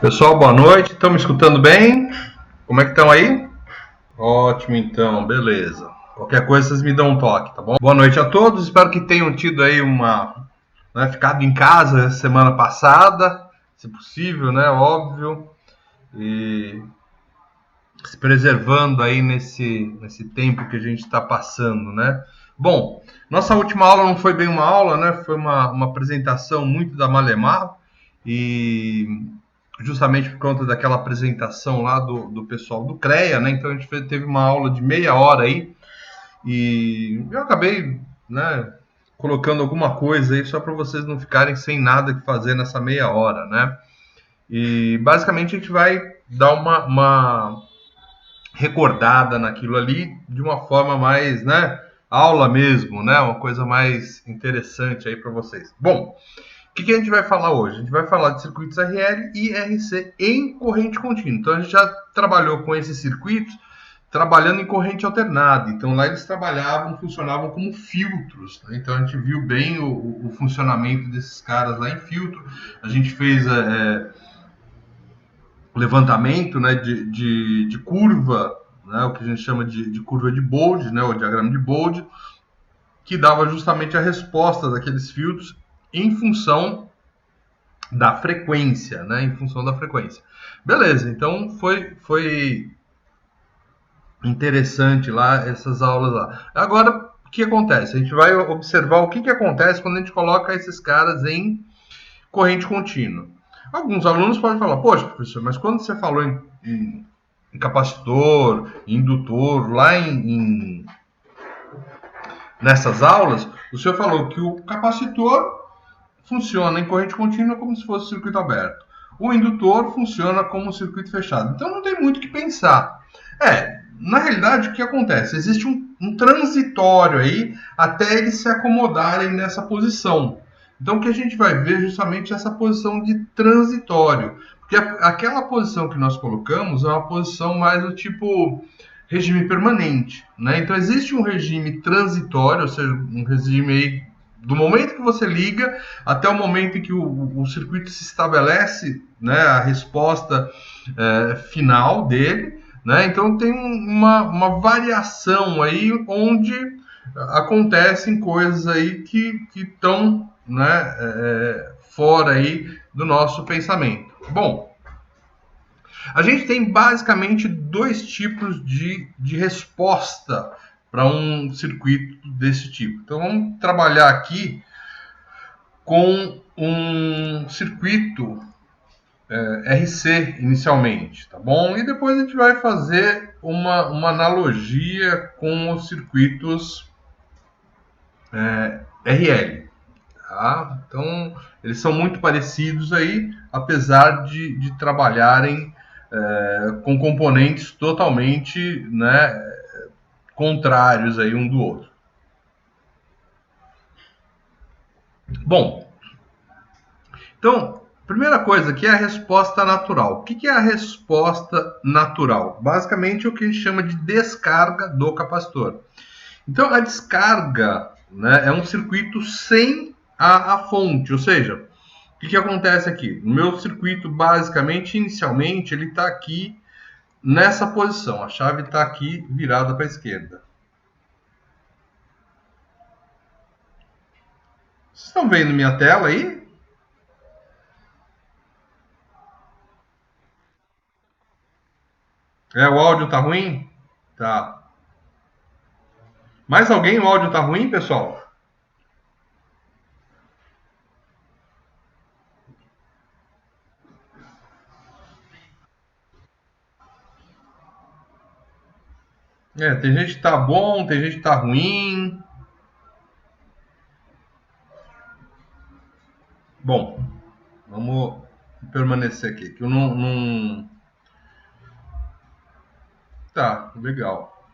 Pessoal, boa noite. Estão me escutando bem? Como é que estão aí? Ótimo, então, beleza. Qualquer coisa vocês me dão um toque, tá bom? Boa noite a todos. Espero que tenham tido aí ficado em casa semana passada, se possível, né? Óbvio. E se preservando aí nesse tempo que a gente está passando, né? Bom, nossa última aula não foi bem uma aula, né? Foi uma apresentação muito da Malemar e justamente por conta daquela apresentação lá do pessoal do CREA, né? Então a gente teve uma aula de meia hora aí e eu acabei, né, colocando alguma coisa aí só para vocês não ficarem sem nada que fazer nessa meia hora, né? E basicamente a gente vai dar uma recordada naquilo ali de uma forma mais, né, aula mesmo, né, uma coisa mais interessante aí para vocês. Bom, o que a gente vai falar hoje? A gente vai falar de circuitos RL e RC em corrente contínua. Então a gente já trabalhou com esses circuitos trabalhando em corrente alternada. Então lá eles funcionavam como filtros. Né? Então a gente viu bem o funcionamento desses caras lá em filtro. A gente fez levantamento, né, de curva, né, o que a gente chama de curva de Bode, né, o diagrama de Bode, que dava justamente a resposta daqueles filtros em função da frequência, né, em função da frequência. Beleza, então foi interessante lá essas aulas lá. Agora, o que acontece? A gente vai observar o que acontece quando a gente coloca esses caras em corrente contínua. Alguns alunos podem falar, poxa, professor, mas quando você falou em capacitor, indutor, nessas aulas, o senhor falou que o capacitor funciona em corrente contínua como se fosse circuito aberto. O indutor funciona como um circuito fechado. Então não tem muito o que pensar. Na realidade, o que acontece? Existe um transitório aí até eles se acomodarem nessa posição. Então, o que a gente vai ver é justamente essa posição de transitório. Porque aquela posição que nós colocamos é uma posição mais do tipo regime permanente. Né? Então, existe um regime transitório, ou seja, um regime aí do momento que você liga até o momento em que o circuito se estabelece, né, a resposta final dele. Né? Então, tem uma variação aí onde acontecem coisas aí que estão, né, fora aí do nosso pensamento. Bom, a gente tem basicamente dois tipos de resposta para um circuito desse tipo. Então vamos trabalhar aqui com um circuito RC inicialmente, tá bom? E depois a gente vai fazer uma analogia com os circuitos RL. Tá? Então, eles são muito parecidos aí, apesar de trabalharem com componentes totalmente, né, contrários aí um do outro. Bom, então, primeira coisa aqui é a resposta natural. O que é a resposta natural? Basicamente, é o que a gente chama de descarga do capacitor. Então, a descarga, né, é um circuito sem a fonte, ou seja, o que acontece aqui? O meu circuito, basicamente, inicialmente, ele está aqui nessa posição. A chave está aqui virada para a esquerda. Vocês estão vendo minha tela aí? O áudio tá ruim? Tá. Mais alguém? O áudio tá ruim, pessoal? Tem gente que tá bom, tem gente que tá ruim. Bom, vamos permanecer aqui, que eu não... Tá, legal.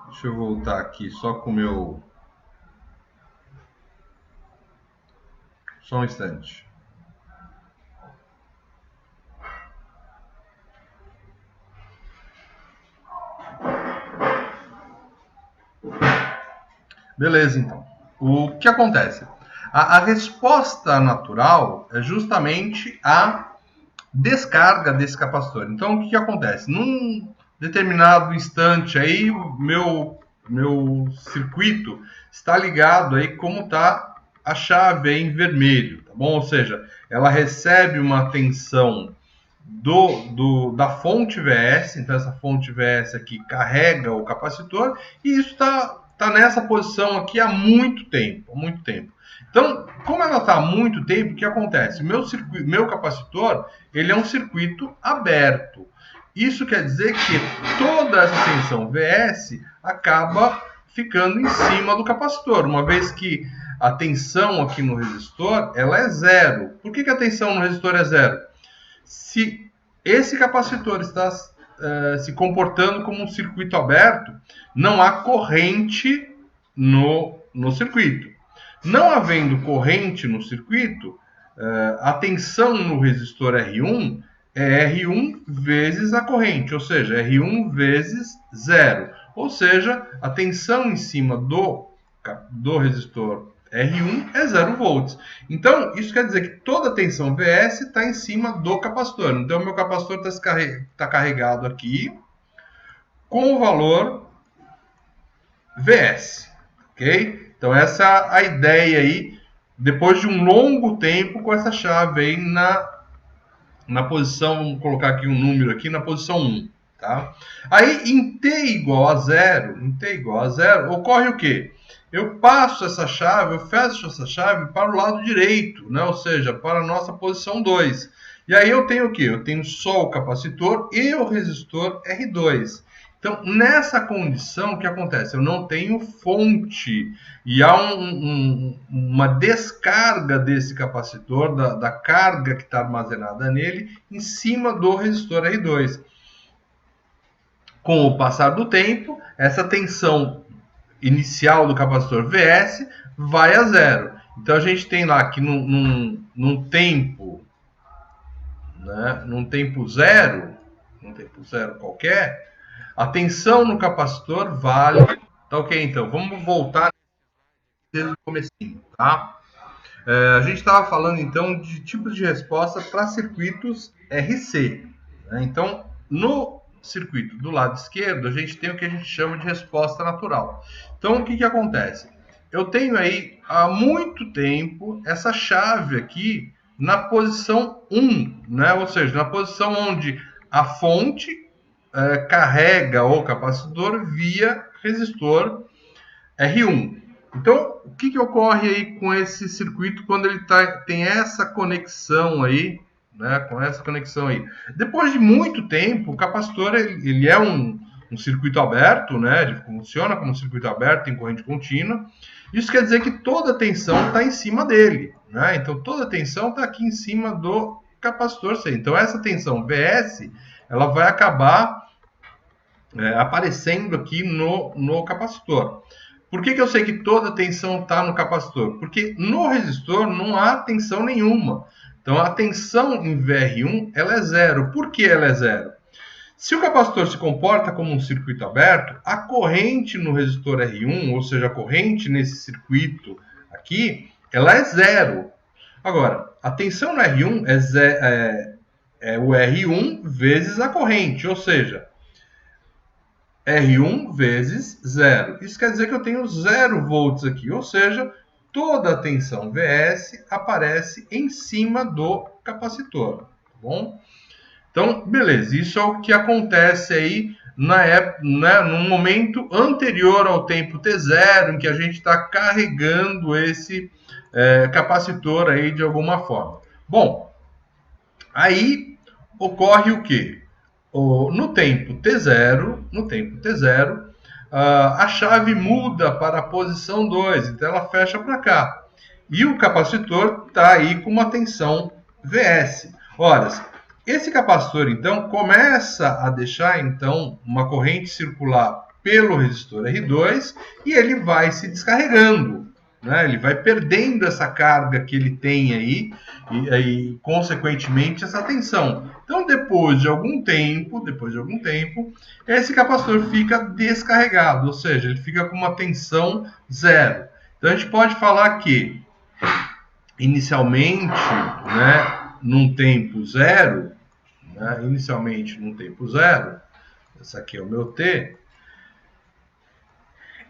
Deixa eu voltar aqui só com o meu... Só um instante. Beleza, então. O que acontece? A resposta natural é justamente a descarga desse capacitor. Então, o que acontece? Num determinado instante aí, o meu circuito está ligado aí como está a chave aí em vermelho, tá bom? Ou seja, ela recebe uma tensão da fonte VS, então essa fonte VS aqui carrega o capacitor, e isso tá nessa posição aqui há muito tempo, Então, como ela está há muito tempo, o que acontece? Meu capacitor, ele é um circuito aberto. Isso quer dizer que toda essa tensão VS acaba ficando em cima do capacitor, uma vez que a tensão aqui no resistor, ela é zero. Por que a tensão no resistor é zero? Se esse capacitor está se comportando como um circuito aberto, não há corrente no circuito. Não havendo corrente no circuito, a tensão no resistor R1 é R1 vezes a corrente, ou seja, R1 vezes zero. Ou seja, a tensão em cima do resistor R1 é 0 volts. Então, isso quer dizer que toda a tensão VS está em cima do capacitor. Então, meu capacitor está carregado aqui com o valor VS. Ok? Então, essa é a ideia aí, depois de um longo tempo com essa chave aí na posição, vamos colocar aqui um número aqui, na posição 1. Tá? Aí, em T igual a zero, ocorre o quê? Eu passo essa chave, eu fecho essa chave para o lado direito, né? Ou seja, para a nossa posição 2. E aí eu tenho o quê? Eu tenho só o capacitor e o resistor R2. Então, nessa condição, o que acontece? Eu não tenho fonte e há uma descarga desse capacitor, da carga que está armazenada nele, em cima do resistor R2. Com o passar do tempo, essa tensão inicial do capacitor VS vai a zero. Então a gente tem lá que num tempo, né, num tempo zero qualquer, a tensão no capacitor vale. Tá ok, então vamos voltar desde o comecinho, tá? A gente estava falando então de tipos de resposta para circuitos RC. Né? Então, no circuito do lado esquerdo, a gente tem o que a gente chama de resposta natural. Então, o que acontece? Eu tenho aí há muito tempo essa chave aqui na posição 1, né? Ou seja, na posição onde a fonte carrega o capacitor via resistor R1. Então, o que ocorre aí com esse circuito quando ele tem essa conexão aí, né? Com essa conexão aí. Depois de muito tempo, o capacitor ele é um circuito aberto, né? Ele funciona como um circuito aberto, tem corrente contínua. Isso quer dizer que toda a tensão está em cima dele, né? Então, toda a tensão está aqui em cima do capacitor C. Então, essa tensão VS, ela vai acabar aparecendo aqui no capacitor. Por que eu sei que toda a tensão está no capacitor? Porque no resistor não há tensão nenhuma. Então, a tensão em VR1 ela é zero. Por que ela é zero? Se o capacitor se comporta como um circuito aberto, a corrente no resistor R1, ou seja, a corrente nesse circuito aqui, ela é zero. Agora, a tensão no R1 é o R1 vezes a corrente, ou seja, R1 vezes 0. Isso quer dizer que eu tenho 0 volts aqui, ou seja, toda a tensão VS aparece em cima do capacitor, tá bom? Então, beleza, isso é o que acontece aí no momento anterior ao tempo T0, em que a gente está carregando esse capacitor aí de alguma forma. Bom, aí ocorre o quê? No tempo T0, a chave muda para a posição 2, então ela fecha para cá. E o capacitor está aí com uma tensão VS. Ora, esse capacitor, então, começa a deixar então uma corrente circular pelo resistor R2 e ele vai se descarregando. Né? Ele vai perdendo essa carga que ele tem aí e consequentemente, essa tensão. Então, depois de algum tempo, esse capacitor fica descarregado, ou seja, ele fica com uma tensão zero. Então, a gente pode falar que inicialmente, né, num tempo zero, né, essa aqui é o meu T,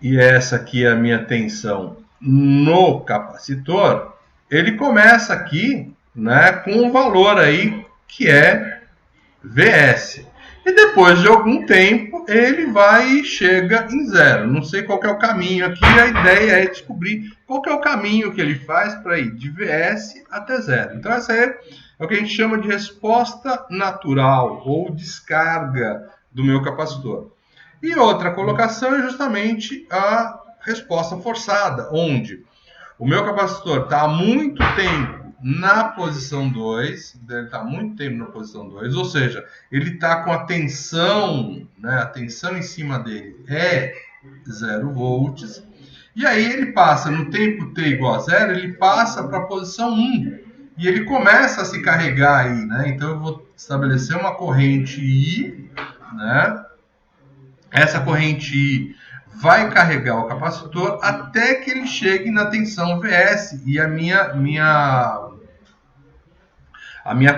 e essa aqui é a minha tensão no capacitor, ele começa aqui, né, com um valor aí que é Vs. E depois de algum tempo, ele vai e chega em zero. Não sei qual que é o caminho aqui, a ideia é descobrir qual que é o caminho que ele faz para ir de Vs até zero. Então essa é o que a gente chama de resposta natural ou descarga do meu capacitor. E outra colocação é justamente a resposta forçada, onde o meu capacitor está há muito tempo na posição 2, ele está há muito tempo na posição 2, ou seja, ele está com a tensão, né, a tensão em cima dele é 0 volts, e aí ele passa, no tempo t igual a 0, ele passa para a posição 1, e ele começa a se carregar aí, né? Então eu vou estabelecer uma corrente I, né? Essa corrente I vai carregar o capacitor até que ele chegue na tensão Vs e a minha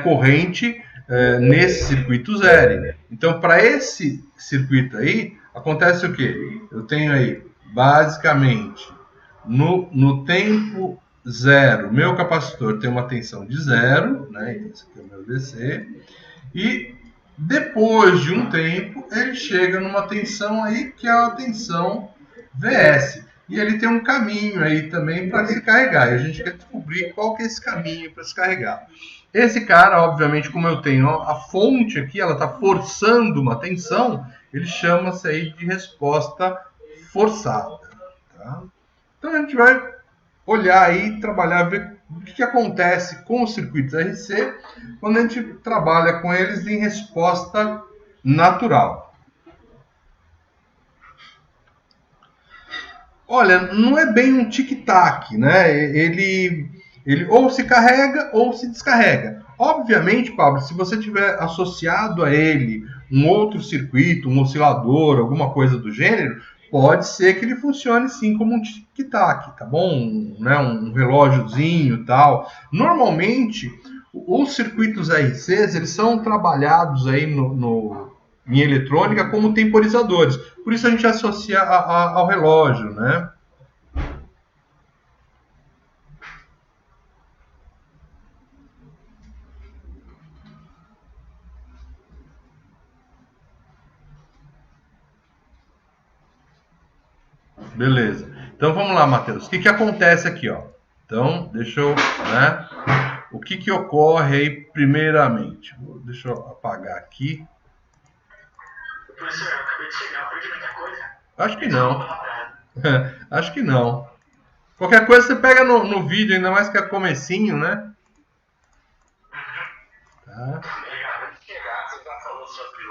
corrente nesse circuito zero. Então, para esse circuito aí, acontece o quê? Eu tenho aí, basicamente, no tempo zero, meu capacitor tem uma tensão de zero, né? Esse aqui é o meu DC, e depois de um tempo, ele chega numa tensão aí que é a tensão Vs. E ele tem um caminho aí também para se carregar. E a gente quer descobrir qual que é esse caminho para se carregar. Esse cara, obviamente, como eu tenho a fonte aqui, ela está forçando uma tensão, ele chama-se aí de resposta forçada. Tá? Então a gente vai olhar aí, trabalhar, ver o que acontece com os circuitos RC quando a gente trabalha com eles em resposta natural. Olha, não é bem um tic-tac, né? Ele ou se carrega ou se descarrega. Obviamente, Pablo, se você tiver associado a ele um outro circuito, um oscilador, alguma coisa do gênero, pode ser que ele funcione sim como um tic-tac, tá bom? Né? Um relógiozinho e tal. Normalmente, os circuitos RCs, eles são trabalhados aí em eletrônica como temporizadores. Por isso a gente associa ao relógio, né? Beleza. Então vamos lá, Matheus. O que acontece aqui, ó? Então, deixa eu, né? O que ocorre aí primeiramente? Deixa eu apagar aqui. Professor, eu acabei de chegar, perdi muita coisa? Acho que não. Acho que não. Qualquer coisa você pega no vídeo, ainda mais que é comecinho, né? Tá. Acabei de chegar, você já falou sobre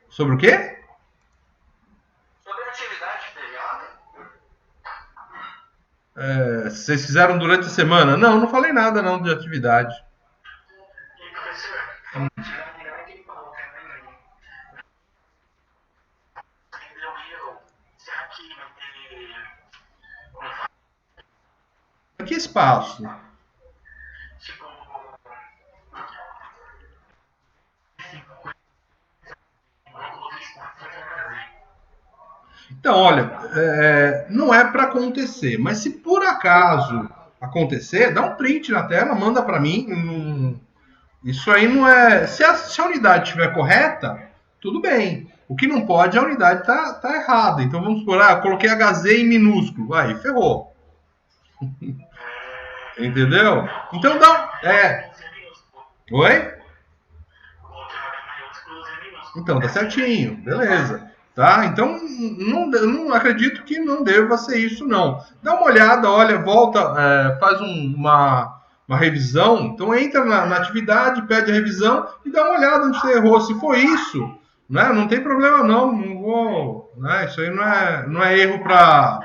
Sobre o quê? sobre a atividade que teve ontem. Vocês fizeram durante a semana? Não, não falei nada não de atividade. E professor, foi uma atividade que ele falou que deu um erro. Será que vai ter Que espaço? tipo Então, olha, não é para acontecer, mas se por acaso acontecer, dá um print na tela, manda para mim. Isso aí não é. Se a unidade estiver correta, tudo bem. O que não pode é a unidade tá errada. Então vamos supor, eu coloquei HZ em minúsculo. Aí, ferrou. Entendeu? Então dá. Oi? Então, tá certinho, beleza. Tá? Então, não acredito que não deva ser isso, não. Dá uma olhada, olha, volta, faz uma revisão. Então, entra na atividade, pede a revisão e dá uma olhada onde você errou. Se for isso, né, não tem problema, não. Não vou. Né, isso aí não é erro para.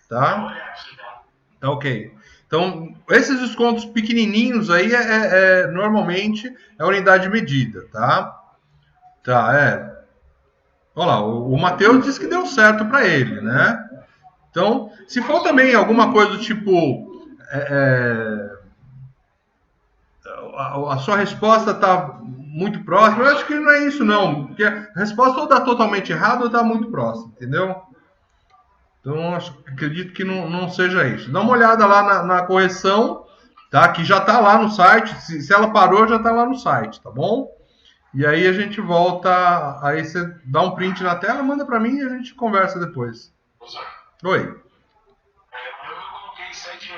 Tá? Tá ok. Então, esses descontos pequenininhos aí normalmente é unidade medida, tá? Tá. Olha lá, o Matheus disse que deu certo para ele, né? Então, se for também alguma coisa do tipo a sua resposta está muito próxima. Eu acho que não é isso, não. Porque a resposta ou está totalmente errada ou está muito próxima, entendeu? Então, acredito que não seja isso. Dá uma olhada lá na correção, tá? Que já está lá no site. Se ela parou, já está lá no site, tá bom? E aí a gente volta. Aí você dá um print na tela, manda para mim e a gente conversa depois. Oi. Eu coloquei 7.300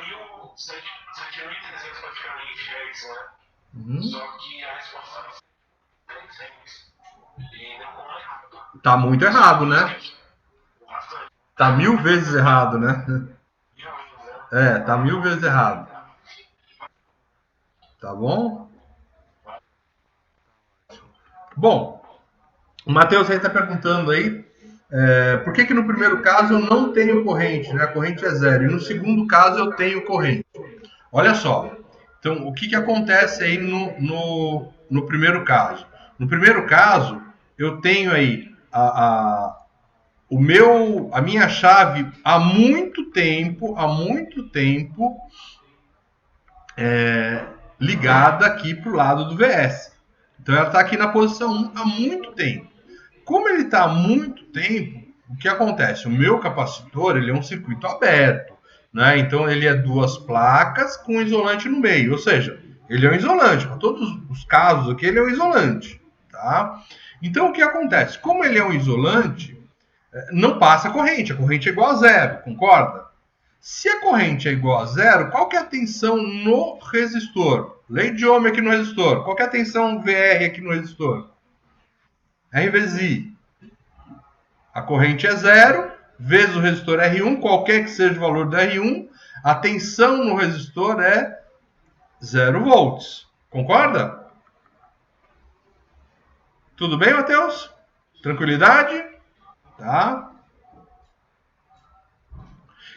praticamente reais, né? Só que a resposta não foi 300. E deu como errado. Tá muito errado, né? Tá 1000 vezes errado, né? Tá 1000 vezes errado. Tá bom? Bom, o Matheus aí tá perguntando aí, por que no primeiro caso eu não tenho corrente, né? A corrente é zero. E no segundo caso eu tenho corrente. Olha só. Então, o que acontece aí no primeiro caso? No primeiro caso, eu tenho aí a minha chave há muito tempo ligada aqui para o lado do VS. Então ela está aqui na posição 1 há muito tempo. Como ele está há muito tempo, o que acontece? O meu capacitor ele é um circuito aberto, né? Então ele é duas placas com isolante no meio, ou seja, ele é um isolante. Para todos os casos aqui, ele é um isolante. Tá? Então o que acontece? Como ele é um isolante, não passa corrente, a corrente é igual a zero, concorda? Se a corrente é igual a zero, qual que é a tensão no resistor? Lei de Ohm aqui no resistor. Qual que é a tensão VR aqui no resistor? R vezes I. A corrente é zero, vezes o resistor R1, qualquer que seja o valor do R1, a tensão no resistor é 0 volts. Concorda? Tudo bem, Matheus? Tranquilidade? Tá?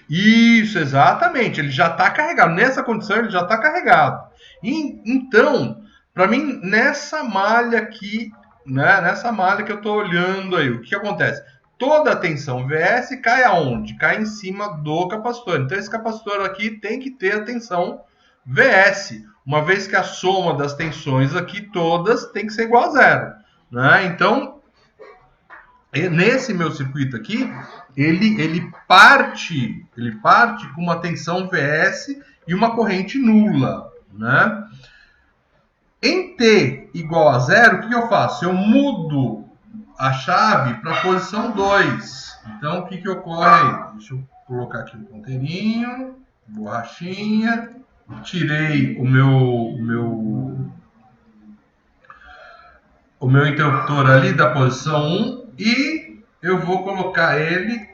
Isso, exatamente. Ele já está carregado. Nessa condição, ele já está carregado. Então, para mim, nessa malha aqui, né, nessa malha que eu estou olhando aí, o que acontece? Toda a tensão VS cai aonde? Cai em cima do capacitor. Então, esse capacitor aqui tem que ter a tensão VS, uma vez que a soma das tensões aqui todas tem que ser igual a zero. Né? Então, nesse meu circuito aqui, ele parte com uma tensão VS e uma corrente nula, né? Em T igual a zero, o que eu faço? Eu mudo a chave para a posição 2. Então, o que ocorre aí? Deixa eu colocar aqui um ponteirinho, borrachinha, tirei o meu interruptor ali da posição 1 e eu vou colocar ele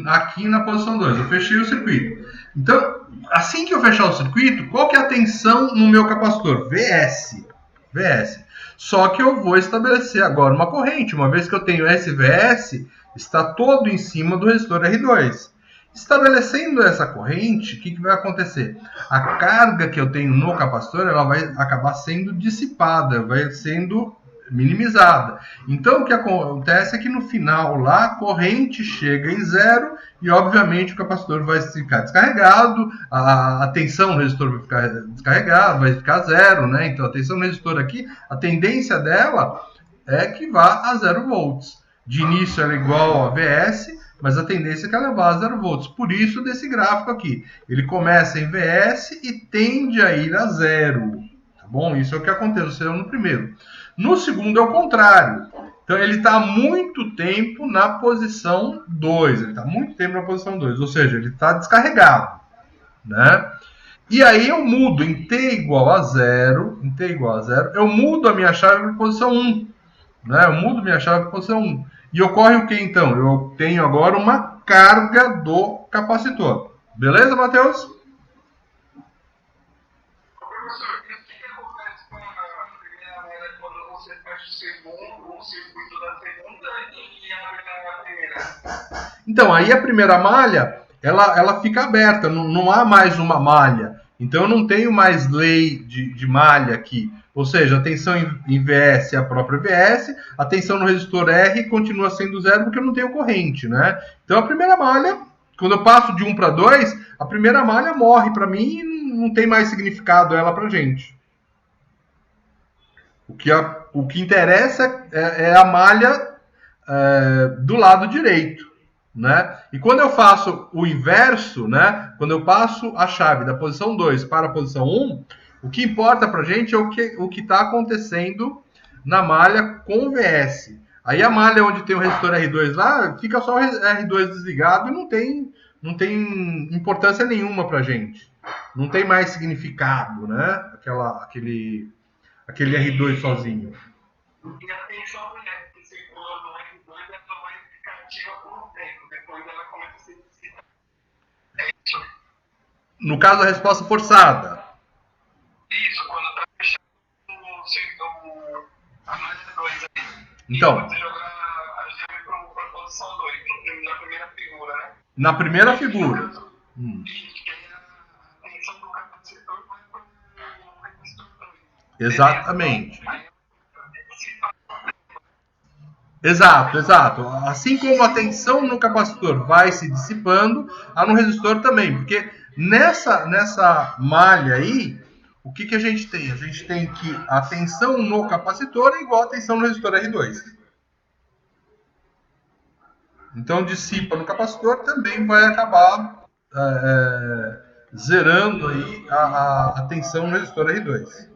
aqui na posição 2. Eu fechei o circuito. Então, assim que eu fechar o circuito, qual que é a tensão no meu capacitor? VS. Só que eu vou estabelecer agora uma corrente. Uma vez que eu tenho SVS, está todo em cima do resistor R2. Estabelecendo essa corrente, o que vai acontecer? A carga que eu tenho no capacitor ela vai acabar sendo dissipada, vai sendo minimizada. Então, o que acontece é que no final lá, a corrente chega em zero e, obviamente, o capacitor vai ficar descarregado, a tensão no resistor vai ficar descarregada, vai ficar zero, né? Então, a tensão no resistor aqui, a tendência dela é que vá a 0 volts. De início, ela é igual a VS, mas a tendência é que ela vá a 0 volts. Por isso, desse gráfico aqui. Ele começa em VS e tende a ir a zero. Tá bom? Isso é o que aconteceu no primeiro. No segundo é o contrário. Então ele está há muito tempo na posição 2. Ele está muito tempo na posição 2. Ou seja, ele está descarregado. Né? E aí eu mudo em T igual a 0. Eu mudo a minha chave para a posição 1. Né? Eu mudo minha chave para a posição 1. E ocorre o que então? Eu tenho agora uma carga do capacitor. Beleza, Matheus? Então, aí a primeira malha, ela fica aberta, não há mais uma malha. Então, eu não tenho mais lei de malha aqui. Ou seja, a tensão em VS é a própria VS, a tensão no resistor R continua sendo zero porque eu não tenho corrente, né? Então, a primeira malha Quando eu passo de 1 para 2, a primeira malha morre para mim e não tem mais significado ela para gente. O que interessa é a malha do lado direito, né? E quando eu faço o inverso, né? Quando eu passo a chave da posição 2 para a posição 1, o que importa para a gente é o que está acontecendo na malha com o VS. Aí a malha onde tem o resistor R2 lá, fica só o R2 desligado e não tem importância nenhuma para a gente. Não tem mais significado, né? Aquele R2 sozinho. E a tensão, né, que circula no R2, ela vai ficar ativa por um tempo, depois ela começa a se dissipar. No caso, a resposta forçada. Isso, quando está fechando a malha 2 aí. Então, você jogar a gema para a posição 2, na primeira figura, né? Na primeira figura. Que a tensão do capacitor vai para o resistor 2. Exatamente. Exato. Assim como a tensão no capacitor vai se dissipando, a no resistor também. Porque nessa malha aí, o que a gente tem? A gente tem que a tensão no capacitor é igual a tensão no resistor R2. Então, dissipa no capacitor, também vai acabar zerando aí a tensão no resistor R2.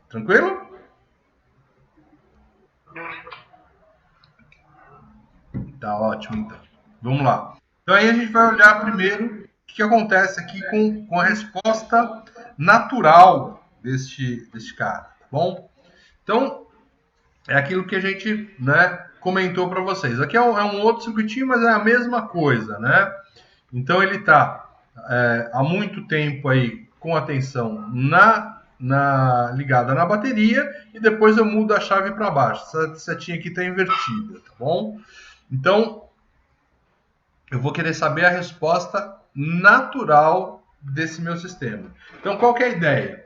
Tranquilo? Tá ótimo, então. Vamos lá. Então, aí a gente vai olhar primeiro o que acontece aqui com a resposta natural deste cara, tá bom? Então, é aquilo que a gente, né, comentou para vocês. Aqui é um outro circuitinho, mas é a mesma coisa, né? Então, ele está há muito tempo aí com a tensão ligada na bateria e depois eu mudo a chave para baixo. Essa setinha aqui está invertida, tá bom? Então, eu vou querer saber a resposta natural desse meu sistema. Então, qual que é a ideia?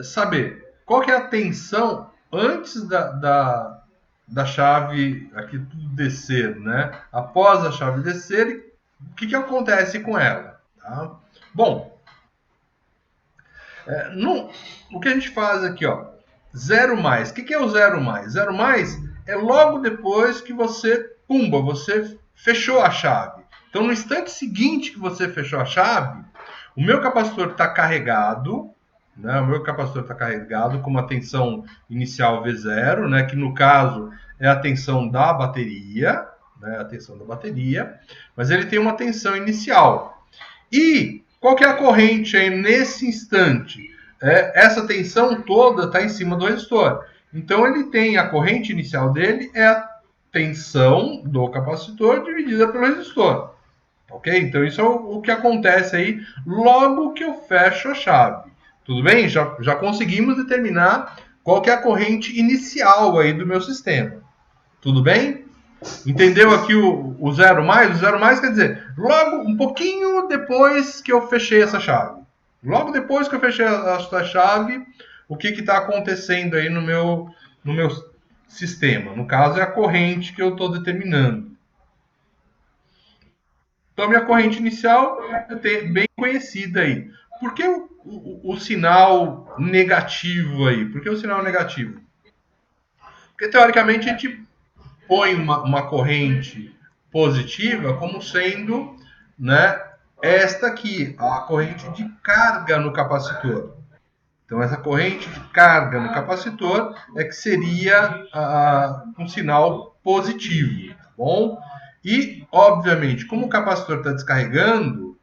Saber qual que é a tensão antes da chave aqui tudo descer, né? Após a chave descer, o que acontece com ela? Tá? Bom, o que a gente faz aqui, ó, 0 mais. O que é o 0 mais? 0 mais é logo depois que você fechou a chave. Então, no instante seguinte que você fechou a chave, o meu capacitor está carregado, né? O meu capacitor está carregado com uma tensão inicial V0, né? Que no caso é a tensão da bateria, né? A tensão da bateria, mas ele tem uma tensão inicial. E qual que é a corrente aí nesse instante? Essa tensão toda está em cima do resistor. Então ele tem a corrente inicial dele é a tensão do capacitor dividida pelo resistor. Ok? Então isso é o que acontece aí logo que eu fecho a chave. Tudo bem? Já conseguimos determinar qual que é a corrente inicial aí do meu sistema. Tudo bem? Entendeu aqui o 0 mais? O 0 mais quer dizer, logo um pouquinho depois que eu fechei essa chave. Logo depois que eu fechei essa chave, o que está acontecendo aí no meu sistema? No caso, é a corrente que eu estou determinando. Então, a minha corrente inicial é bem conhecida aí. Por que o sinal negativo aí? Por que o sinal negativo? Porque, teoricamente, a gente põe uma corrente positiva como sendo, né, esta aqui, a corrente de carga no capacitor. Então, essa corrente de carga no capacitor é que seria um sinal positivo, tá bom? E, obviamente, como o capacitor está descarregando,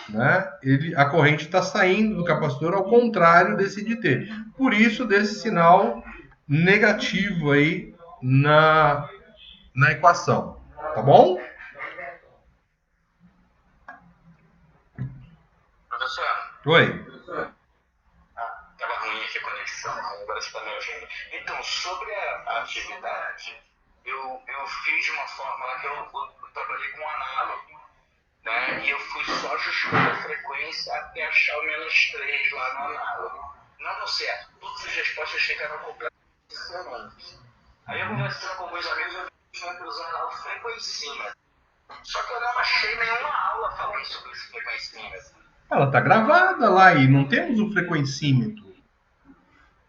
né, a corrente está saindo do capacitor ao contrário desse de T. Por isso, desse sinal negativo aí na equação. Tá bom? Professor? Oi. Estava ruim aqui a conexão, agora você está me ouvindo. Então, sobre a atividade, eu fiz de uma forma lá que eu trabalhei com análogo, né? E eu fui só ajustando a frequência até achar o -3 lá no análogo. Não deu certo. Todas as respostas ficaram completamente diferentes. Aí eu conversando com alguns amigos, eu vi que usar análogo frequencinha. Só que eu não achei nenhuma aula falando sobre esse frequencímetro. Ela está gravada lá e não temos o frequencímetro.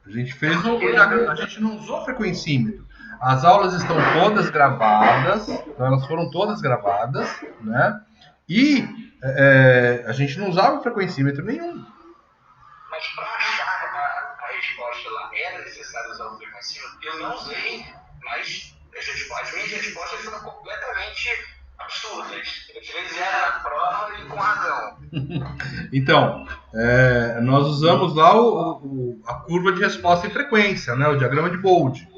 A gente fez a gente não usou frequencímetro. As aulas estão todas gravadas, então elas foram todas gravadas, né? E a gente não usava frequencímetro nenhum. Mas para achar a resposta lá, era necessário usar o frequencímetro? Eu não usei, mas as minhas respostas foram completamente absurdas. Eu tirei zero na prova e com razão. Então, nós usamos lá a curva de resposta em frequência, né? O diagrama de Bode.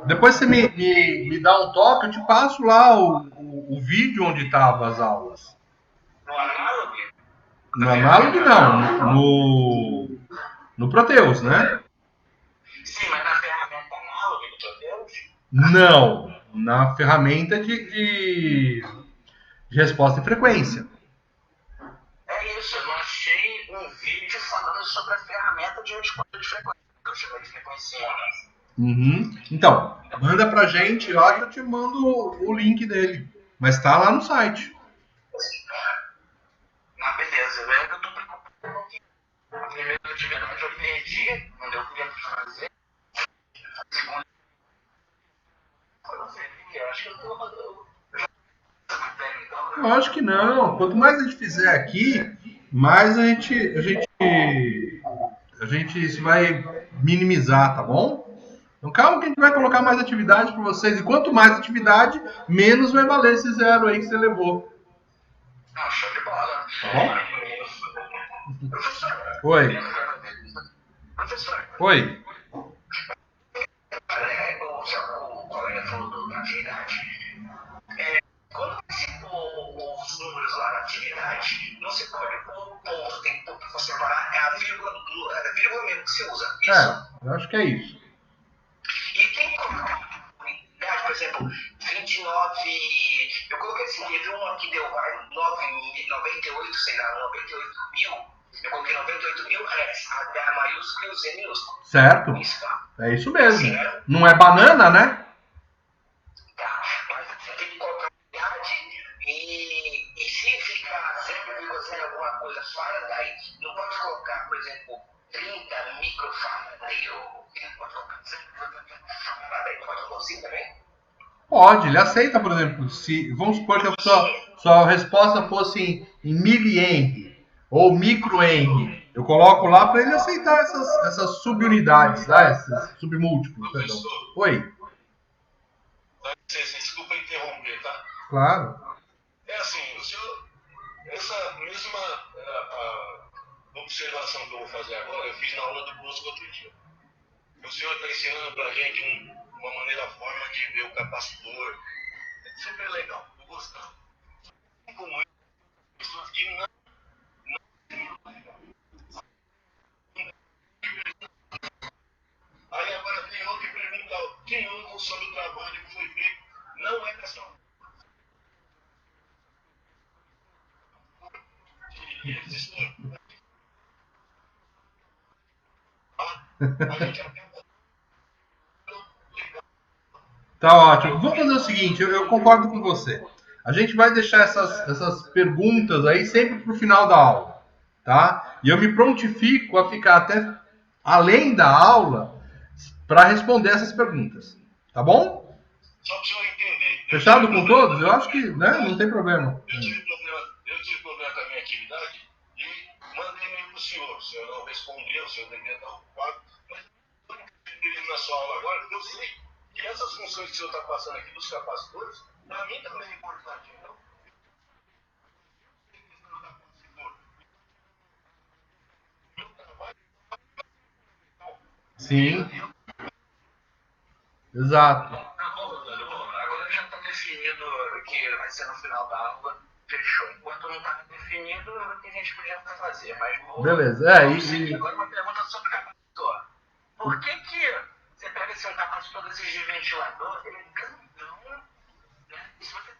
Depois você me dá um toque, eu te passo lá o vídeo onde estavam as aulas. No Analog? No Analog não, no Proteus, né? Sim, mas na ferramenta Analog do Proteus? Não, na ferramenta de resposta em frequência. É isso, eu não achei um vídeo falando sobre a ferramenta de resposta de frequência, que eu chamo de frequencia. Uhum. Então, manda pra gente lá que eu te mando o link dele. Mas tá lá no site. Não, beleza, eu tô preocupado aqui. A primeira atividade eu perdi, não deu tempo de fazer. A segunda, eu não sei o que é, acho que eu tô rodando. Eu acho que não. Quanto mais a gente fizer aqui, mais a gente isso vai minimizar, tá bom? Então calma que a gente vai colocar mais atividade para vocês. E quanto mais atividade, menos vai valer esse zero aí que você levou. Não, show de bola. Tá bom? Professor. Oi. Professor. Oi. O colega falou da atividade. Quando você pôr os números lá na atividade, não se pode pôr o ponto, tem que pôr para separar, é a vírgula mesmo que se usa. Isso? Eu acho que é isso. E quem coloca, por exemplo, 29. Eu coloquei assim, teve um aqui deu 98, sei lá, 98 mil. Eu coloquei 98 mil H maiúsculo e o Z minúsculo. Certo. Isso, tá? É isso mesmo. Certo? Não é banana, né? Tá. Mas você tem que colocar a idade e se ficar 0,0 alguma coisa fora daí, não pode colocar, por exemplo, 30 microfarad, ou pode colocar 0,0 pode colocar assim também? Pode, ele aceita, por exemplo, se vamos supor que a sua resposta fosse em milihenry ou microhenry. Eu coloco lá para ele aceitar essas subunidades, tá? Esses submúltiplos, perdão. Oi. Desculpa interromper, tá? Claro. É assim, o senhor, essa mesma observação que eu vou fazer agora, eu fiz na aula do Bosco outro dia. O senhor está ensinando para a gente uma maneira, forma de ver o capacitor. É super legal, estou gostando. Como pessoas que não. Aí agora tem outro que pergunta quem ouve sobre o trabalho que foi feito. Não é questão. Tá ótimo. Vamos fazer o seguinte, eu concordo com você. A gente vai deixar essas perguntas aí sempre para o final da aula, tá? E eu me prontifico a ficar até além da aula para responder essas perguntas, tá bom? Só para o senhor entender. Fechado com todos? Eu acho que, né, não tem problema. Eu tive problema com a minha atividade e mandei e-mail para o senhor. O senhor não respondeu, o senhor deveria estar ocupado. Mas eu não estou na sua aula agora, porque eu sei que essas funções que o senhor está passando aqui dos capacitores, para mim também é importante. Então, Sim. Exato. agora já está definido que vai ser no final da aula. Fechou. Enquanto não está definido, é o que a gente podia fazer. Mas beleza. Agora uma pergunta sobre o capacitor. Por que você pega um capacitor desses de ventilador, ele é grandão, né? E se você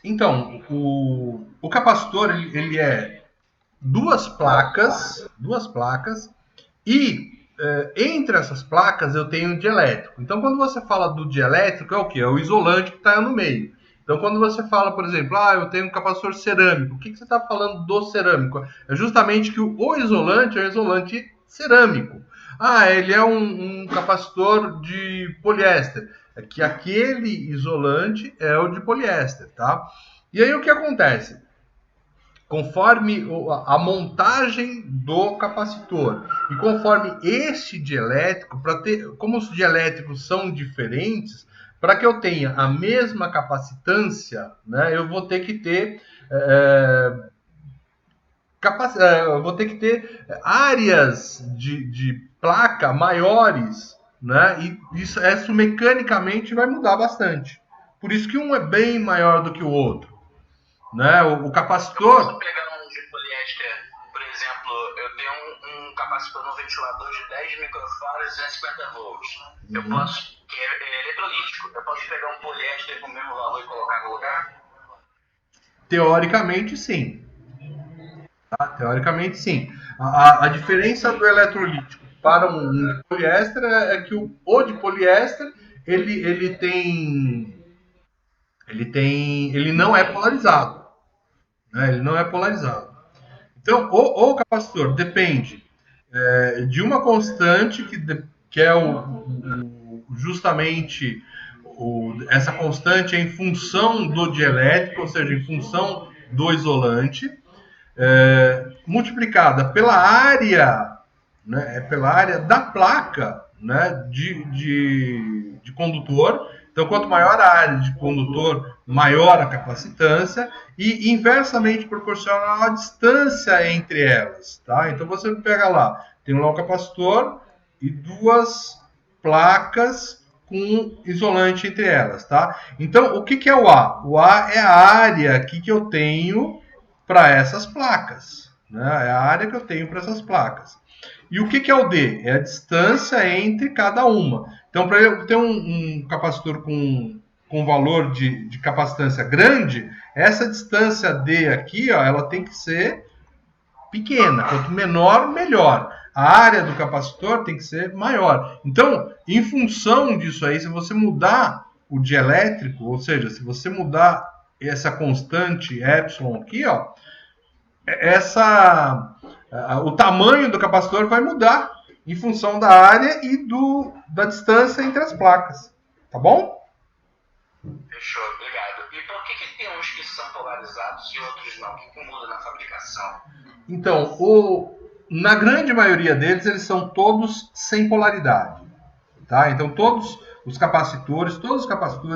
Então, o capacitor ele é duas placas, e entre essas placas eu tenho o dielétrico. Então, quando você fala do dielétrico, é o quê? É o isolante que está no meio. Então, quando você fala, por exemplo, eu tenho um capacitor cerâmico, o que você está falando do cerâmico? É justamente que o isolante é um isolante cerâmico. Ele é um capacitor de poliéster. É que aquele isolante é o de poliéster, tá? E aí o que acontece? Conforme a montagem do capacitor e conforme este dielétrico, como os dielétricos são diferentes, para que eu tenha a mesma capacitância, né, eu vou ter que ter áreas de placa maiores, né, e isso mecanicamente vai mudar bastante. Por isso que um é bem maior do que o outro, né? O capacitor. Eu posso pegar um de poliéster, por exemplo, eu tenho um capacitor no ventilador de 10 microfarads e 250 volts. Eu posso, que é eletrolítico, eu posso pegar um poliéster com o mesmo valor e colocar no lugar? Teoricamente, sim. Teoricamente, sim. A diferença do eletrolítico para um de poliéster é que o de poliéster ele não é polarizado, né? Ele não é polarizado. Então, o capacitor depende de uma constante que é justamente essa constante é em função do dielétrico, ou seja, em função do isolante, multiplicada pela área, né, pela área da placa, né, de condutor. Então, quanto maior a área de condutor, maior a capacitância e inversamente proporcional à distância entre elas. Tá? Então, você pega lá, tem lá um capacitor e duas placas com isolante entre elas. Tá? Então, o que é o A? O A é a área aqui que eu tenho para essas placas. Né? É a área que eu tenho para essas placas. E o que é o D? É a distância entre cada uma. Então, para eu ter um capacitor com valor de capacitância grande, essa distância D aqui, ela tem que ser pequena. Quanto menor, melhor. A área do capacitor tem que ser maior. Então, em função disso aí, se você mudar o dielétrico, ou seja, se você mudar essa constante epsilon aqui, o tamanho do capacitor vai mudar em função da área e da distância entre as placas. Tá bom? Fechou, obrigado. E por que tem uns que são polarizados e outros não? O que muda na fabricação? Então, na grande maioria deles, eles são todos sem polaridade. Tá? Então, todos os capacitores,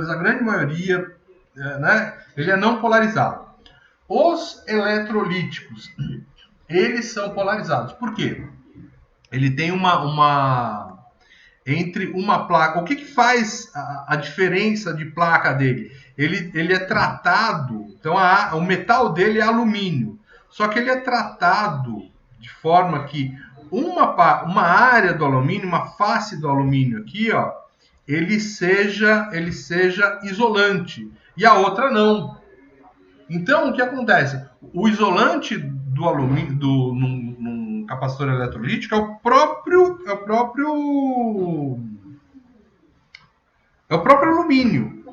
a grande maioria, né, ele é não polarizado. Os eletrolíticos, eles são polarizados. Por quê? Ele tem entre uma placa. O que faz a diferença de placa dele? Ele é tratado. Então, o metal dele é alumínio. Só que ele é tratado de forma que uma área do alumínio, uma face do alumínio aqui, ele seja isolante. E a outra não. Então, o que acontece? O isolante do alumínio num capacitor eletrolítico é o próprio alumínio.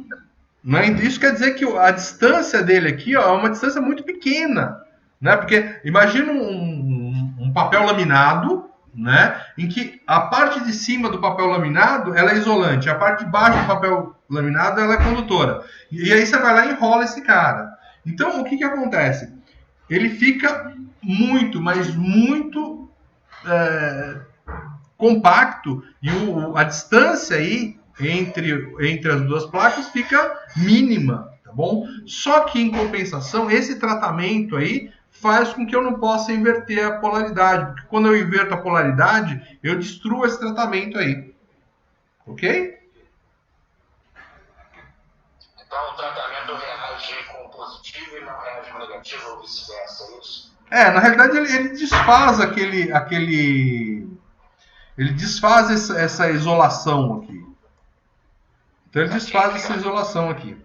Né? Isso quer dizer que a distância dele aqui é uma distância muito pequena. Né? Porque imagina um papel laminado, né? Em que a parte de cima do papel laminado ela é isolante, a parte de baixo do papel laminado ela é condutora. E aí você vai lá e enrola esse cara. Então, o que acontece? Ele fica muito, mas muito compacto e a distância aí entre as duas placas fica mínima, tá bom? Só que, em compensação, esse tratamento aí faz com que eu não possa inverter a polaridade, porque quando eu inverto a polaridade, eu destruo esse tratamento aí. Ok? Então, o tratamento reage com positivo e não reage com negativo ou vice-versa, é isso? Na realidade, ele desfaz ele desfaz essa isolação aqui. Então, ele desfaz essa isolação aqui.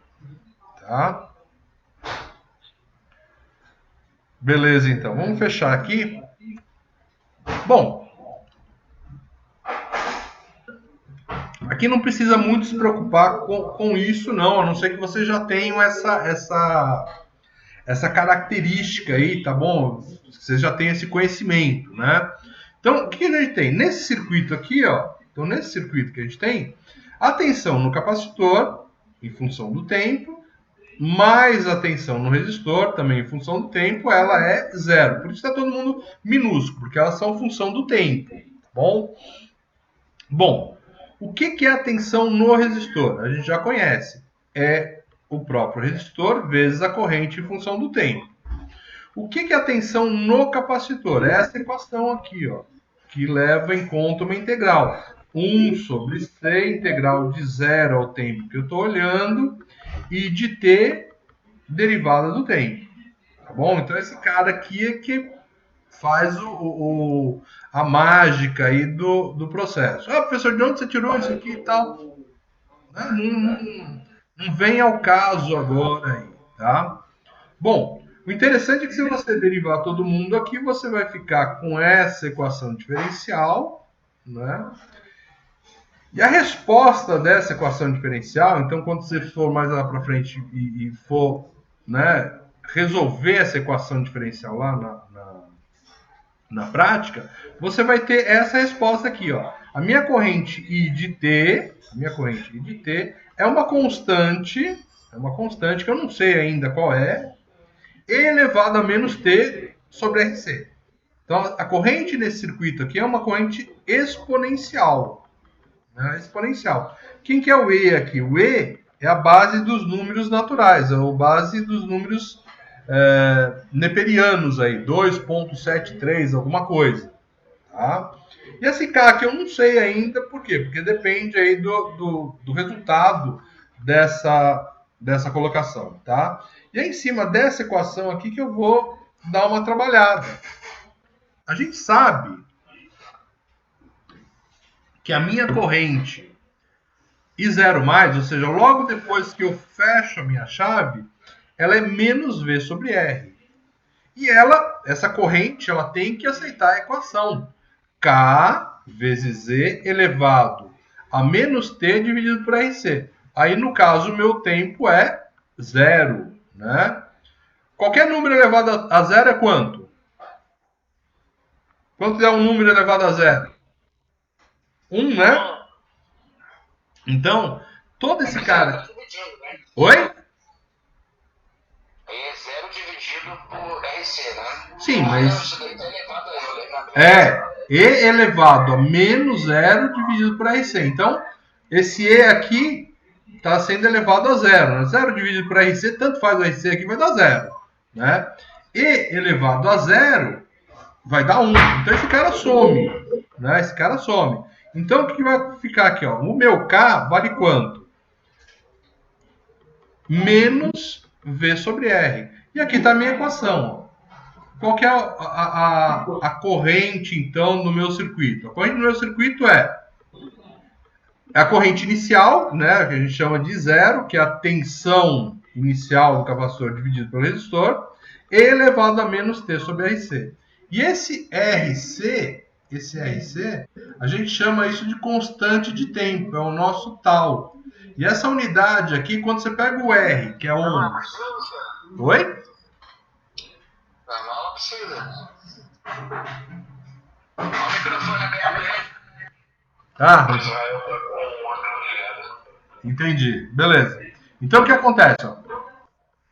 Tá? Beleza, então. Vamos fechar aqui. Bom, aqui não precisa muito se preocupar com isso, não. A não ser que você já tenha essa característica aí, tá bom? Você já tem esse conhecimento, né? Então, o que a gente tem? Nesse circuito aqui, ó. Então, nesse circuito que a gente tem, a tensão no capacitor, em função do tempo, mais a tensão no resistor, também em função do tempo, ela é zero. Por isso está todo mundo minúsculo, porque elas são função do tempo, tá bom? Bom, o que é a tensão no resistor? A gente já conhece. É o próprio resistor vezes a corrente em função do tempo. O que é a tensão no capacitor? É essa equação aqui, ó, que leva em conta uma integral. 1 sobre C, integral de zero ao tempo que eu estou olhando, e de T derivada do tempo. Tá bom? Então esse cara aqui é que faz a mágica aí do processo. Ah, professor, de onde você tirou isso aqui e tal? Não vem ao caso agora aí, tá? Bom, o interessante é que se você derivar todo mundo aqui, você vai ficar com essa equação diferencial, né? E a resposta dessa equação diferencial, então quando você for mais lá para frente e for, né, resolver essa equação diferencial lá na prática, você vai ter essa resposta aqui, ó. A minha corrente I de T, é uma constante que eu não sei ainda qual é, E elevado a menos T sobre RC. Então, a corrente nesse circuito aqui é uma corrente exponencial. Né? Exponencial. Quem que é o E aqui? O E é a base dos números naturais, é a base dos números neperianos aí, 2,73, alguma coisa. Tá? E esse K aqui eu não sei ainda por quê, porque depende aí do resultado dessa colocação, tá? E aí, em cima dessa equação aqui que eu vou dar uma trabalhada. A gente sabe que a minha corrente I0+, ou seja, logo depois que eu fecho a minha chave, ela é menos V sobre R. E essa corrente, ela tem que aceitar a equação. K vezes Z elevado a menos T dividido por RC. Aí, no caso, o meu tempo é zero, né? Qualquer número elevado a zero é quanto? Quanto é um número elevado a zero? 1, né? Então, todo esse cara... Oi? É zero dividido por RC, né? Sim, mas... Isso daí tá elevado a eu, E elevado a menos zero dividido por RC. Então, esse E aqui está sendo elevado a zero. Né? Zero dividido por RC, tanto faz o RC aqui, vai dar zero. Né? E elevado a zero vai dar 1. Então, esse cara some. Né? Esse cara some. Então, o que vai ficar aqui? Ó? O meu K vale quanto? Menos V sobre R. E aqui está a minha equação. Ó. Qual que é a corrente, então, no meu circuito? A corrente no meu circuito é a corrente inicial, né, que a gente chama de zero, que é a tensão inicial do capacitor dividido pelo resistor, E elevado a menos T sobre RC. E esse RC, a gente chama isso de constante de tempo, é o nosso tal. E essa unidade aqui, quando você pega o R, que é ohms... Oi? Não precisa. O microfone é bem aberto. Entendi. Beleza. Então, o que acontece? Ó?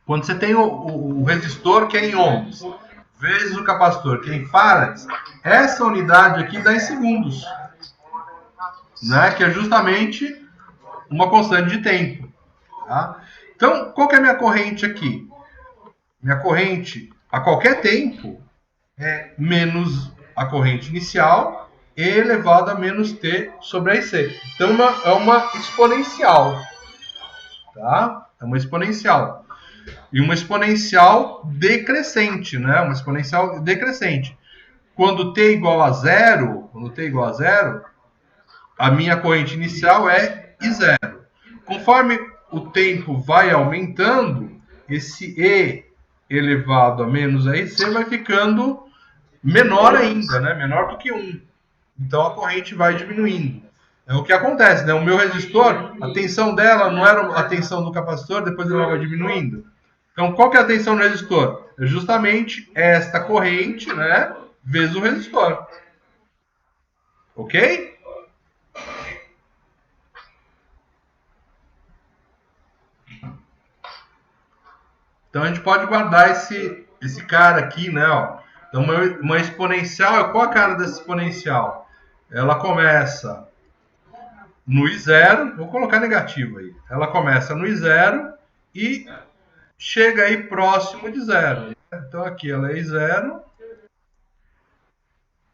Quando você tem o resistor, que é em ohms, vezes o capacitor, que é em farads, essa unidade aqui dá em segundos. Né? Que é justamente uma constante de tempo. Tá? Então, qual que é a minha corrente aqui? Minha corrente, a qualquer tempo, é menos a corrente inicial E elevado a menos T sobre a IC. Então, é uma exponencial. Tá? É uma exponencial. E uma exponencial decrescente, né? Uma exponencial decrescente. Quando t igual a zero, a minha corrente inicial é I0. Conforme o tempo vai aumentando, esse E elevado a menos RC vai ficando menor ainda, né? Menor do que 1. Então a corrente vai diminuindo. É o que acontece, né? O meu resistor, a tensão dela não era a tensão do capacitor, depois ela vai diminuindo. Então qual que é a tensão do resistor? É justamente esta corrente, né? Vezes o resistor. Ok? Então a gente pode guardar esse cara aqui, né? Ó. Então uma exponencial, qual a cara dessa exponencial? Ela começa no I0, vou colocar negativo aí. Ela começa no I0 e chega aí próximo de zero. Então aqui ela é I0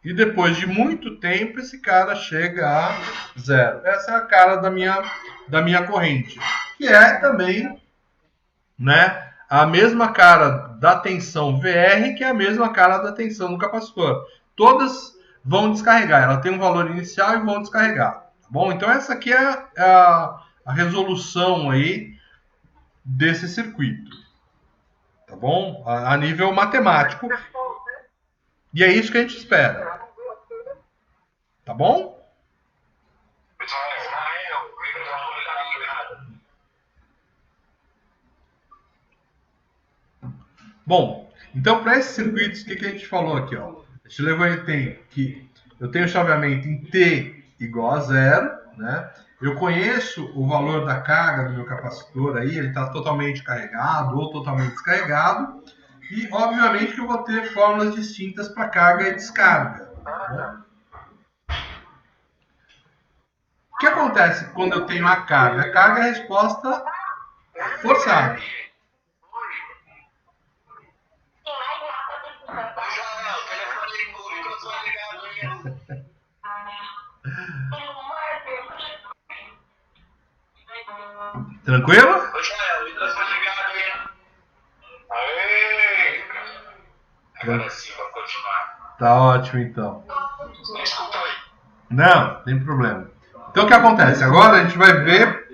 e depois de muito tempo esse cara chega a zero. Essa é a cara da minha corrente, que é também, né, a mesma cara da tensão VR, que é a mesma cara da tensão do capacitor. Todas vão descarregar, ela tem um valor inicial e vão descarregar. Tá bom? Então essa aqui é a resolução aí desse circuito. Tá bom? A nível matemático. E é isso que a gente espera. Tá bom? Bom, então para esses circuitos, o que a gente falou aqui? Ó? A gente levou em tempo que eu tenho chaveamento em T igual a zero, né? Eu conheço o valor da carga do meu capacitor aí, ele está totalmente carregado ou totalmente descarregado. E, obviamente, que eu vou ter fórmulas distintas para carga e descarga. Tá? O que acontece quando eu tenho a carga? A carga é a resposta forçada. Tranquilo? Agora sim, vamos continuar. Tá ótimo, então. Desculpa aí. Não, não tem problema. Então, o que acontece? Agora a gente vai ver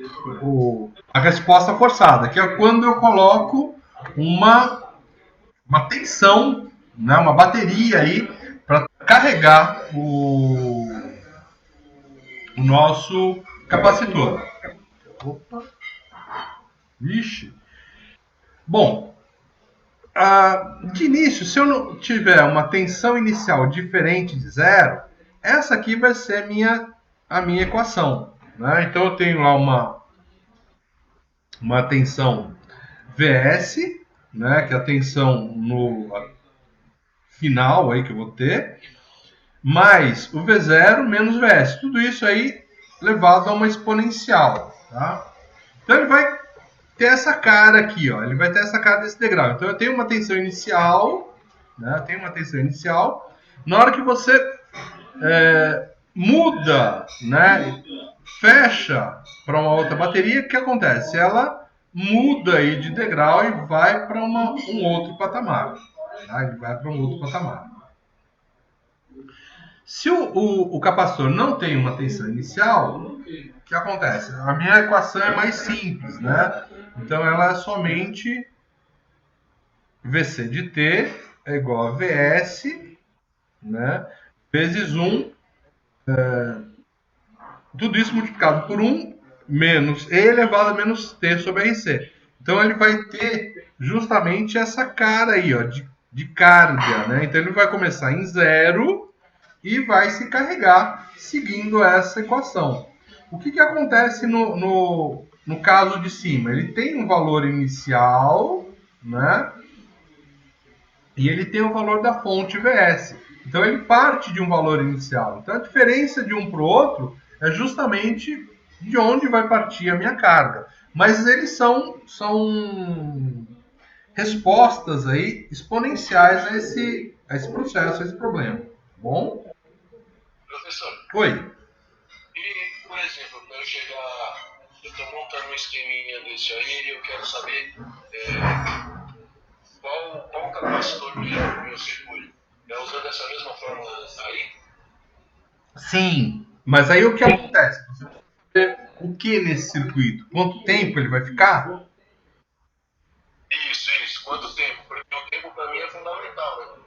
a resposta forçada, que é quando eu coloco uma tensão, né, uma bateria aí, para carregar o nosso capacitor. Opa. Vixe. Bom, de início, se eu não tiver uma tensão inicial diferente de zero, essa aqui vai ser a minha equação. Né? Então eu tenho lá uma tensão Vs, né, que é a tensão no final aí que eu vou ter, mais o V0 menos o Vs. Tudo isso aí levado a uma exponencial. Tá? Então ele vai ter essa cara aqui, ó. Ele vai ter essa cara desse degrau. Então eu tenho uma tensão inicial, né? Eu tenho uma tensão inicial. Na hora que você muda, né? Fecha para uma outra bateria, o que acontece? Ela muda aí de degrau e vai para um outro patamar. Tá? Ele vai para um outro patamar. Se o capacitor não tem uma tensão inicial, o que acontece? A minha equação é mais simples, né? Então ela é somente VC de T é igual a VS, né? Vezes 1, tudo isso multiplicado por 1 menos E elevado a menos T sobre RC. Então ele vai ter justamente essa cara aí, ó, de carga, né? Então ele vai começar em zero e vai se carregar seguindo essa equação. O que acontece no caso de cima? Ele tem um valor inicial, né? E ele tem o valor da fonte VS. Então ele parte de um valor inicial. Então a diferença de um para o outro é justamente de onde vai partir a minha carga. Mas eles são respostas aí exponenciais a esse processo, a esse problema. Bom? Professor. Oi. E, por exemplo, para eu chegar, eu estou montando um esqueminha desse aí e eu quero saber qual capacitor do meu circuito. É usando essa mesma fórmula aí? Sim, mas aí o que acontece? Você precisa ver o que nesse circuito? Quanto tempo ele vai ficar? Isso. Quanto tempo? Porque eu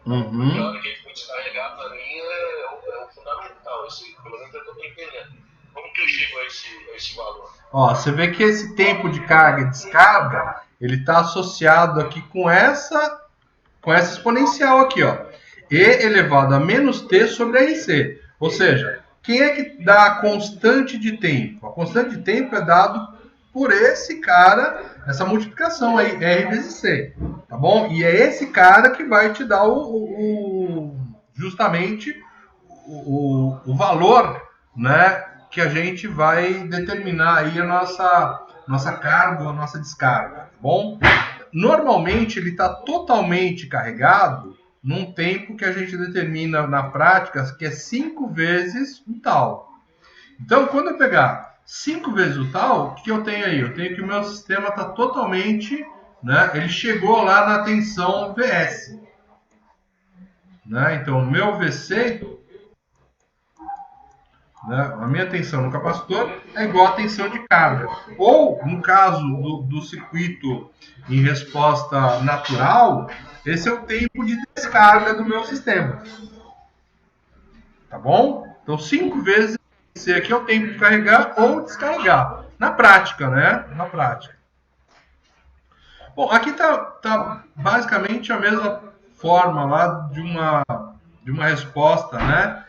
Porque a Uhum. hora que ele foi descarregar, para mim, é o fundamental. Pelo menos eu estou entendendo. Como que eu chego a esse valor? Ó, você vê que esse tempo de carga e descarga, ele está associado aqui com essa exponencial aqui, ó. E elevado a menos t sobre RC. Ou seja, quem é que dá a constante de tempo? A constante de tempo é dado por esse cara, essa multiplicação aí, R vezes C. Tá bom? E é esse cara que vai te dar justamente o valor, né, que a gente vai determinar aí a nossa carga ou a nossa descarga, tá bom? Normalmente ele está totalmente carregado num tempo que a gente determina na prática, que é 5 vezes o tal. Então, quando eu pegar 5 vezes o tal, o que eu tenho aí? Eu tenho que o meu sistema está totalmente, né, ele chegou lá na tensão VS. Né? Então, o meu VC, né, a minha tensão no capacitor é igual à tensão de carga. Ou, no caso do circuito em resposta natural, esse é o tempo de descarga do meu sistema. Tá bom? Então, 5 vezes esse aqui é o tempo de carregar ou descarregar. Na prática, né? Na prática. Bom, aqui tá basicamente a mesma forma lá de uma resposta, né?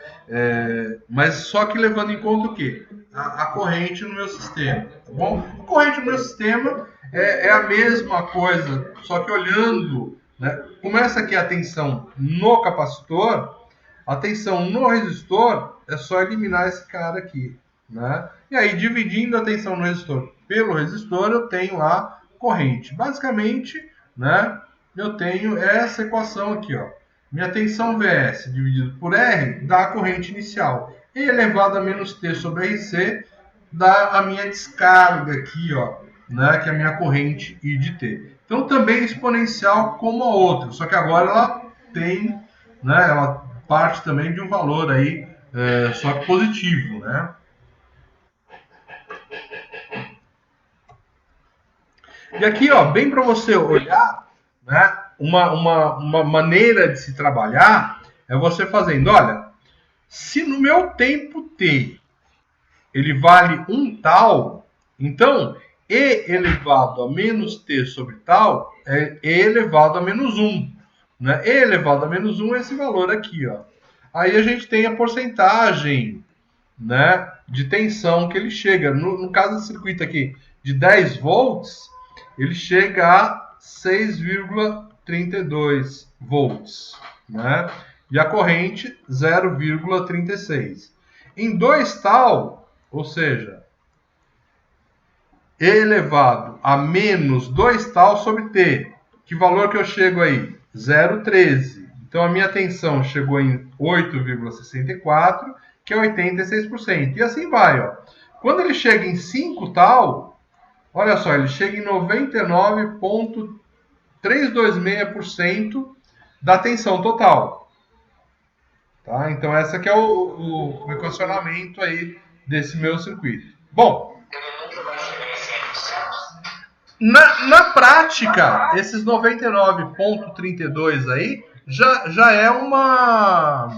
Mas só que levando em conta o quê? A corrente no meu sistema, tá bom? A corrente no meu sistema é a mesma coisa, só que olhando, né? Como essa aqui é a tensão no capacitor, a tensão no resistor é só eliminar esse cara aqui, né? E aí, dividindo a tensão no resistor pelo resistor, eu tenho lá corrente. Basicamente, né, eu tenho essa equação aqui, ó. Minha tensão VS dividido por R dá a corrente inicial. E elevado a menos T sobre RC dá a minha descarga aqui, ó, né, que é a minha corrente I de T. Então, também exponencial como a outra, só que agora ela tem, né, ela parte também de um valor aí, só que positivo, né? E aqui, ó, bem para você olhar, né, uma maneira de se trabalhar é você fazendo, olha, se no meu tempo t ele vale um tal, então e elevado a menos t sobre tal é e elevado a menos um. Né? E elevado a menos um é esse valor aqui. Ó. Aí a gente tem a porcentagem, né, de tensão que ele chega. No caso do circuito aqui de 10 volts, ele chega a 6,32 volts. Né? E a corrente 0,36. Em 2 tal, ou seja, E elevado a menos 2 tal sobre T. Que valor que eu chego aí? 0,13. Então a minha tensão chegou em 8,64, que é 86%. E assim vai, ó. Quando ele chega em 5 tal, olha só, ele chega em 99,326% da tensão total. Tá? Então esse aqui é o equacionamento aí desse meu circuito. Bom, na prática, esses 99,32 aí já é uma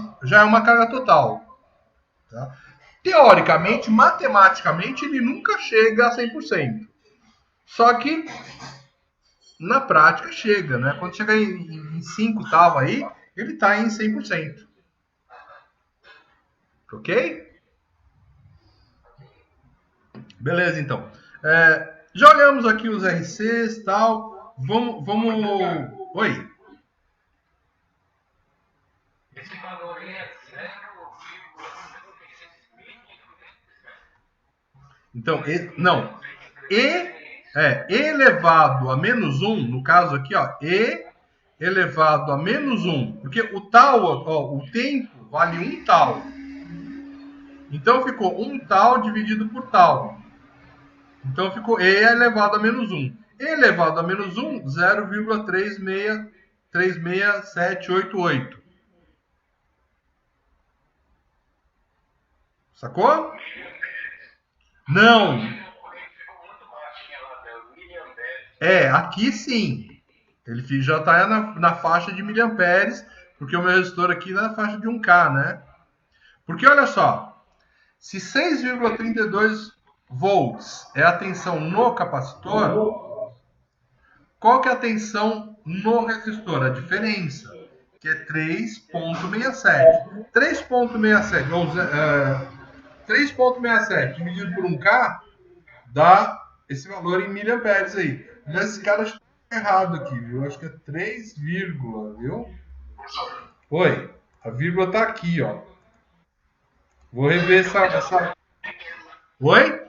carga total. Tá? Teoricamente, matematicamente, ele nunca chega a 100%. Só que na prática chega, né? Quando chega em 5 tal aí, ele está em 100%. Ok? Beleza, então. Já olhamos aqui os RCs e tal. Vamos. Oi. Esse valor aí é 0,36 Então, não. E elevado a menos 1, no caso aqui, ó, E elevado a menos 1, porque o tal, ó, o tempo vale 1 tal. Então ficou 1 tal dividido por tal. Então ficou E elevado a menos 1. E elevado a menos 1, 0,36788. Sacou? Não. Aqui sim. Ele já está na faixa de miliamperes, porque o meu resistor aqui na faixa de 1K, né? Porque olha só, se 6,32 volts é a tensão no capacitor, qual que é a tensão no resistor? A diferença, que é 3,67. 3,67 dividido por 1K dá esse valor em miliamperes aí. Mas esse cara está errado aqui, viu? Acho que é 3, viu? Oi, a vírgula tá aqui, ó. Vou rever essa... Oi?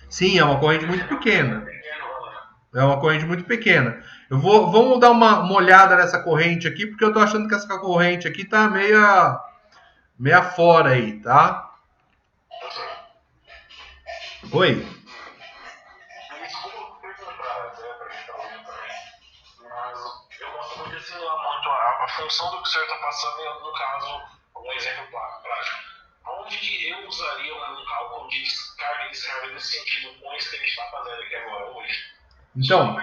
Sim, é uma corrente muito pequena. É uma corrente muito pequena. Vamos dar uma olhada nessa corrente aqui, porque eu tô achando que essa corrente aqui tá meia fora aí, tá? Oi? A função do que o senhor está passando, no caso, um exemplo prático. Onde eu usaria um cálculo de carga e descarga nesse sentido com isso que a gente está fazendo aqui agora, hoje? Então,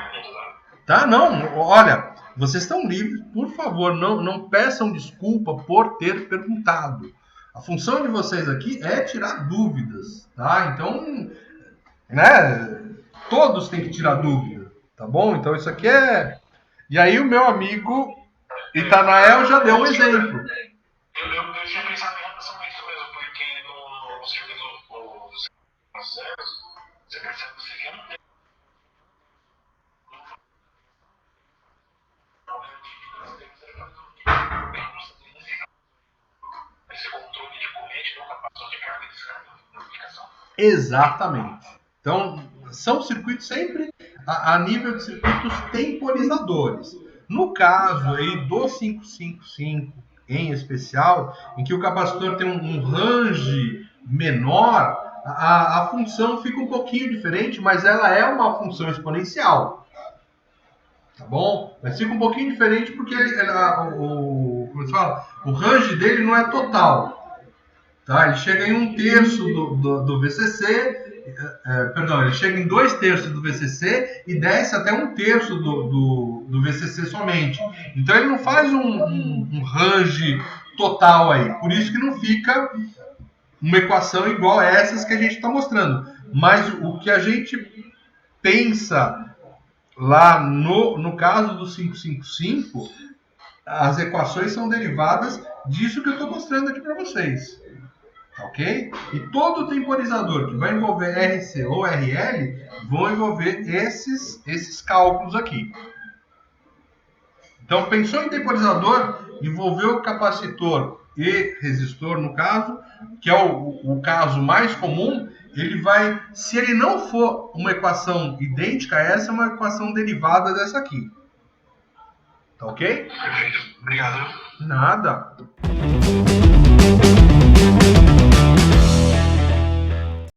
tá, não, olha, vocês estão livres, por favor, não peçam desculpa por ter perguntado. A função de vocês aqui é tirar dúvidas, tá? Então, né, todos têm que tirar dúvida, tá bom? Então isso aqui é... E aí o meu amigo Itanael já deu um exemplo. Eu tinha pensado em relação a isso mesmo, porque no servidor dos zeros, você percebe que você não tem esse controle de corrente, não capacidade de carga e descarga da aplicação. Exatamente. Então, são circuitos sempre a nível de circuitos temporizadores. No caso aí do 555 em especial, em que o capacitor tem um range menor, a função fica um pouquinho diferente, mas ela é uma função exponencial. Tá bom? Mas fica um pouquinho diferente porque como se fala, o range dele não é total. Tá? Ele chega em 1/3 do VCC, perdão, ele chega em 2/3 do VCC e desce até 1/3 do VCC somente. Então ele não faz um range total aí. Por isso que não fica uma equação igual a essas que a gente está mostrando. Mas o que a gente pensa lá no caso do 555, as equações são derivadas disso que eu estou mostrando aqui para vocês. Ok? E todo temporizador que vai envolver RC ou RL vão envolver esses cálculos aqui. Então, pensou em temporizador, envolveu capacitor e resistor, no caso, que é o caso mais comum, ele vai, se ele não for uma equação idêntica a essa, é uma equação derivada dessa aqui. Tá ok? Perfeito. Obrigado. Nada.